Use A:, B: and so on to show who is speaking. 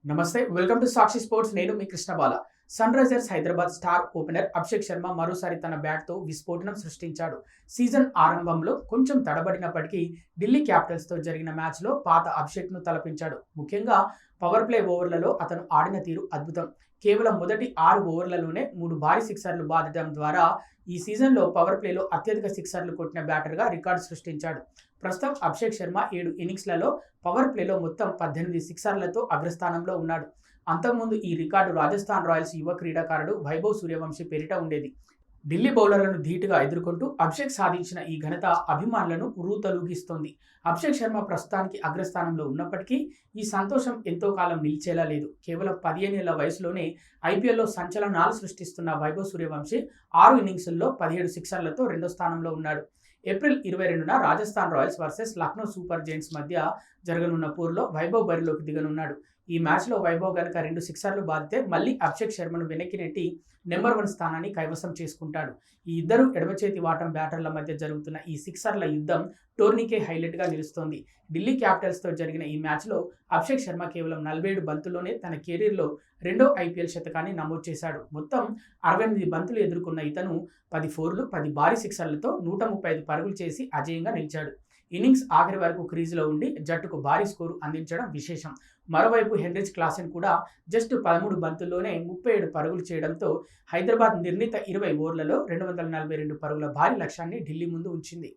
A: నమస్తే, welcome to Sakshi sports. నేను మీ Krishnabala. Sunrisers Hyderabad star opener Abhishek Sharma మరోసారి తన బ్యాట్తో విస్ఫోటనం సృష్టించాడు. సీజన్ ఆరంభంలో కొంచెం తడబడినప్పటికీ ఢిల్లీ క్యాపిటల్స్తో జరిగిన మ్యాచ్లో పాత అభిషేక్ను తలపించాడు. ముఖ్యంగా పవర్ ప్లే ఓవర్లలో అతను ఆడిన తీరు అద్భుతం. కేవలం మొదటి 6 ఓవర్లలోనే 3 భారీ సిక్సర్లు బాదడం ద్వారా ఈ సీజన్లో పవర్ ప్లేలో అత్యధిక సిక్సర్లు కొట్టిన బ్యాటర్గా రికార్డు సృష్టించాడు. ప్రస్తుతం అభిషేక్ శర్మ 7 ఇన్నింగ్స్లలో పవర్ ప్లేలో మొత్తం 18 సిక్సర్లతో అగ్రస్థానంలో ఉన్నాడు. అంతకుముందు ఈ రికార్డు రాజస్థాన్ రాయల్స్ యువ క్రీడాకారుడు వైభవ్ సూర్యవంశీ పేరిట ఉండేది. ఢిల్లీ బౌలర్లను ధీటుగా ఎదుర్కొంటూ అభిషేక్ సాధించిన ఈ ఘనత అభిమానులను ఉర్రూతలూగిస్తోంది. అభిషేక్ శర్మ ప్రస్తుతానికి అగ్రస్థానంలో ఉన్నప్పటికీ ఈ సంతోషం ఎంతో కాలం నిలిచేలా లేదు. కేవలం 15 ఏళ్ల వయసులోనే ఐపీఎల్లో సంచలనాలు సృష్టిస్తున్న వైభవ్ సూర్యవంశీ 6 ఇన్నింగ్స్ల్లో 17 సిక్సర్లతో రెండో స్థానంలో ఉన్నాడు. ఏప్రిల్ 22న Rajasthan Royals versus Lucknow Super Giants మధ్య జరగనున్న పోరులో వైభవ్ బరిలోకి దిగనున్నాడు. ఈ మ్యాచ్లో వైభవ్ గనక 2 సిక్సర్లు బాదితే మళ్ళీ అభిషేక్ శర్మను వెనక్కి నెట్టి నెంబర్ 1 స్థానాన్ని కైవసం చేసుకుంటాడు. ఈ ఇద్దరు ఎడమచేతి వాటం బ్యాటర్ల మధ్య జరుగుతున్న ఈ సిక్సర్ల యుద్ధం టోర్నీకే హైలైట్గా నిలుస్తోంది. ఢిల్లీ క్యాపిటల్స్తో జరిగిన ఈ మ్యాచ్లో అభిషేక్ శర్మ కేవలం 47 బంతుల్లోనే తన కెరీర్లో రెండో ఐపీఎల్ శతకాన్ని నమోదు చేశాడు. మొత్తం 68 బంతులు ఎదుర్కొన్న ఇతను 10 ఫోర్లు, 10 భారీ సిక్సర్లతో 135 పరుగులు చేసి అజేయంగా నిలిచాడు. ఇన్నింగ్స్ ఆఖరి వరకు క్రీజులో ఉండి జట్టుకు భారీ స్కోరు అందించడం విశేషం. మరోవైపు హెన్రిచ్ క్లాసెన్ కూడా జస్ట్ 13 బంతుల్లోనే 37 పరుగులు చేయడంతో హైదరాబాద్ నిర్ణీత 20 ఓవర్లలో 242 పరుగుల భారీ లక్ష్యాన్ని ఢిల్లీ ముందు ఉంచింది.